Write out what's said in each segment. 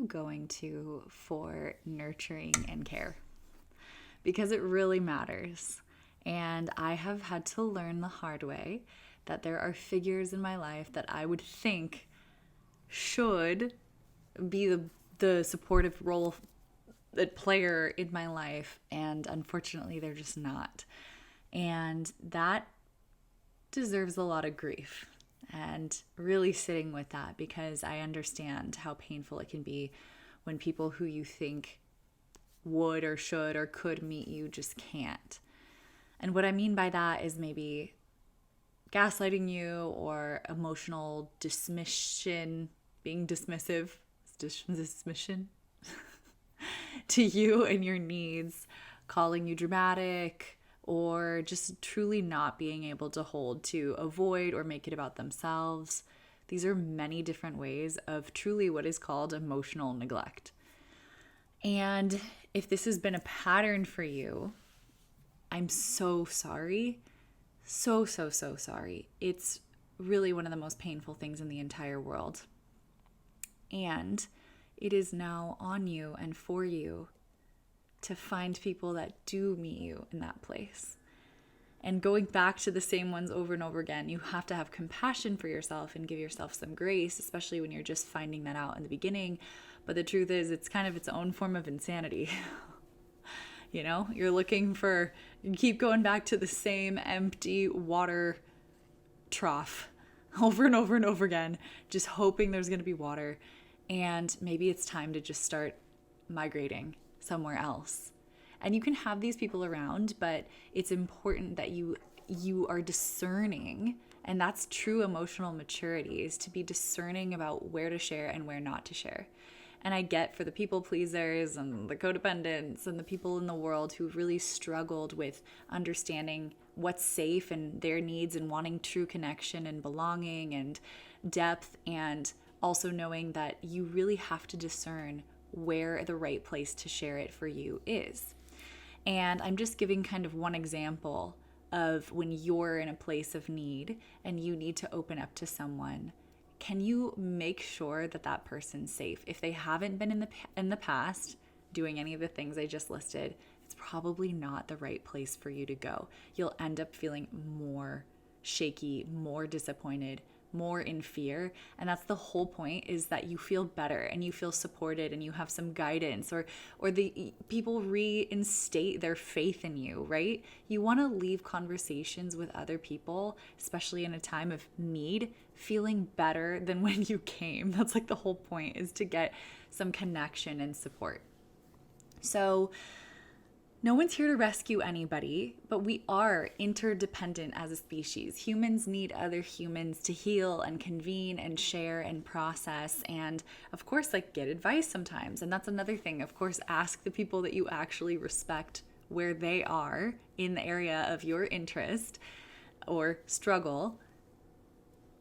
going to for nurturing and care because it really matters. And I have had to learn the hard way that there are figures in my life that I would think should be the supportive role player in my life, and unfortunately they're just not. And that deserves a lot of grief, and really sitting with that, because I understand how painful it can be when people who you think would or should or could meet you just can't. And what I mean by that is maybe gaslighting you or emotional dismission, being dismissive, dismission to you and your needs, calling you dramatic, or just truly not being able to hold, to avoid or make it about themselves. These are many different ways of truly what is called emotional neglect. And if this has been a pattern for you, I'm so sorry. So sorry. It's really one of the most painful things in the entire world. And it is now on you and for you to find people that do meet you in that place. And going back to the same ones over and over again, you have to have compassion for yourself and give yourself some grace, especially when you're just finding that out in the beginning. But the truth is, it's kind of its own form of insanity. You know, you keep going back to the same empty water trough over and over and over again, just hoping there's going to be water. And maybe it's time to just start migrating somewhere else. And you can have these people around, but it's important that you are discerning. And that's true emotional maturity, is to be discerning about where to share and where not to share. And I get, for the people pleasers and the codependents and the people in the world who really struggled with understanding what's safe and their needs and wanting true connection and belonging and depth, and also knowing that you really have to discern where the right place to share it for you is. And I'm just giving kind of one example of when you're in a place of need and you need to open up to someone. Can you make sure that that person's safe? If they haven't been in the past doing any of the things I just listed, it's probably not the right place for you to go. You'll end up feeling more shaky, more disappointed, more in fear. And that's the whole point, is that you feel better and you feel supported and you have some guidance, or the people reinstate their faith in you, right? You want to leave conversations with other people, especially in a time of need, feeling better than when you came. That's like the whole point, is to get some connection and support. So no one's here to rescue anybody, but we are interdependent as a species. Humans need other humans to heal and convene and share and process, and of course, like, get advice sometimes. And that's another thing. Of course, ask the people that you actually respect where they are in the area of your interest or struggle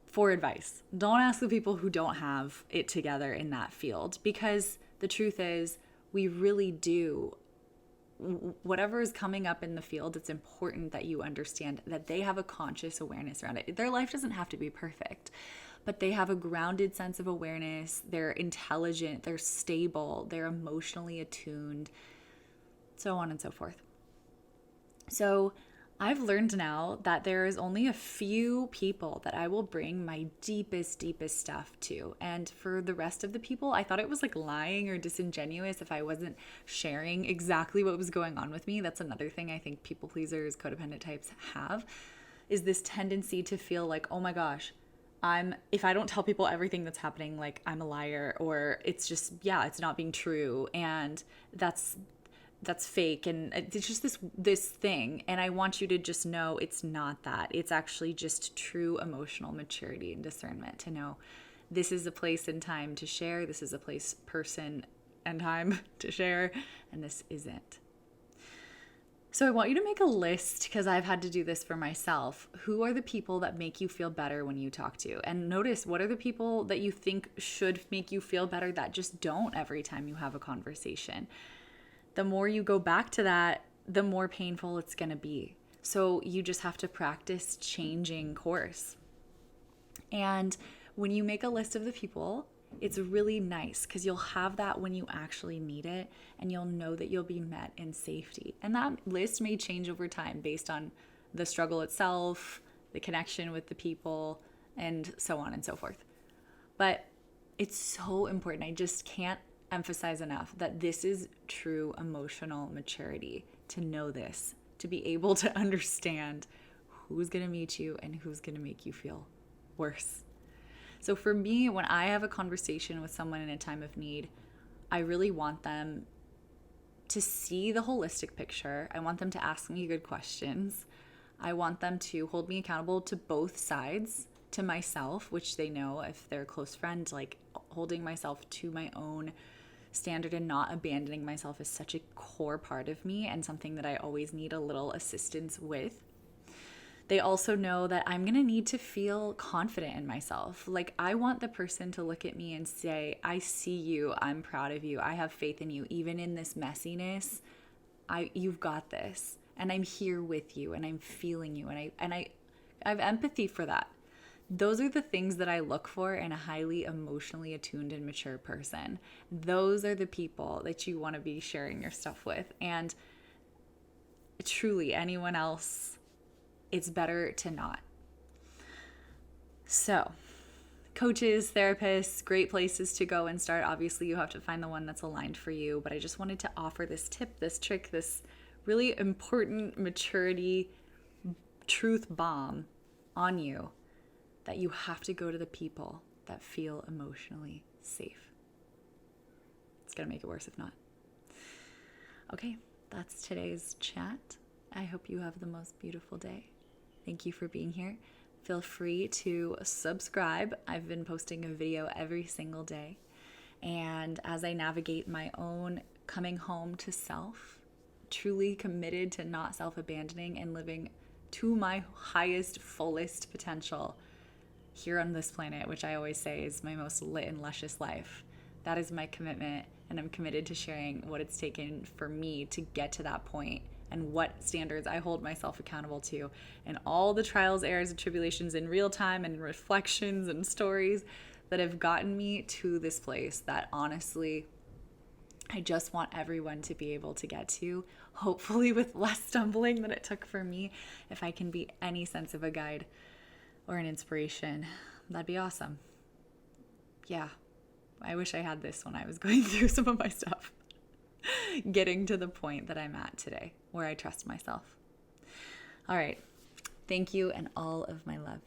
for advice. Don't ask the people who don't have it together in that field, because the truth is, we really do. Whatever is coming up in the field, it's important that you understand that they have a conscious awareness around it. Their life doesn't have to be perfect, but they have a grounded sense of awareness. They're intelligent, they're stable, they're emotionally attuned, so on and so forth. So I've learned now that there is only a few people that I will bring my deepest stuff to. And for the rest of the people, I thought it was like lying or disingenuous if I wasn't sharing exactly what was going on with me. That's another thing I think people pleasers, codependent types have, is this tendency to feel like, oh my gosh, if I don't tell people everything that's happening, like, I'm a liar, or it's just, it's not being true. And that's fake, and it's just this thing. And I want you to just know it's not that. It's actually just true emotional maturity and discernment to know this is a place and time to share, this is a place, person, and time to share, and this isn't. So I want you to make a list, because I've had to do this for myself. Who are the people that make you feel better when you talk to? And notice, what are the people that you think should make you feel better that just don't every time you have a conversation? The more you go back to that, the more painful it's going to be. So you just have to practice changing course. And when you make a list of the people, it's really nice because you'll have that when you actually need it, and you'll know that you'll be met in safety. And that list may change over time based on the struggle itself, the connection with the people, and so on and so forth. But it's so important. I just can't emphasize enough that this is true emotional maturity, to know this, to be able to understand who's going to meet you and who's going to make you feel worse. So for me, when I have a conversation with someone in a time of need, I really want them to see the holistic picture. I want them to ask me good questions. I want them to hold me accountable to both sides, to myself, which they know if they're a close friend, like holding myself to my own standard and not abandoning myself is such a core part of me and something that I always need a little assistance with. They also know that I'm going to need to feel confident in myself. Like, I want the person to look at me and say, I see you, I'm proud of you, I have faith in you, even in this messiness, you've got this, and I'm here with you, and I'm feeling you, and I have empathy for that. Those are the things that I look for in a highly emotionally attuned and mature person. Those are the people that you want to be sharing your stuff with. And truly, anyone else, it's better to not. So, coaches, therapists, great places to go and start. Obviously, you have to find the one that's aligned for you. But I just wanted to offer this tip, this trick, this really important maturity truth bomb on you, that you have to go to the people that feel emotionally safe. It's going to make it worse if not. Okay, that's today's chat. I hope you have the most beautiful day. Thank you for being here. Feel free to subscribe. I've been posting a video every single day. And as I navigate my own coming home to self, truly committed to not self-abandoning and living to my highest, fullest potential here on this planet, which I always say is my most lit and luscious life. That is my commitment, and I'm committed to sharing what it's taken for me to get to that point and what standards I hold myself accountable to, and all the trials, errors, and tribulations in real time, and reflections and stories that have gotten me to this place that honestly I just want everyone to be able to get to, hopefully with less stumbling than it took for me. If I can be any sense of a guide or an inspiration, that'd be awesome. Yeah, I wish I had this when I was going through some of my stuff. Getting to the point that I'm at today, where I trust myself. All right. Thank you, and all of my love.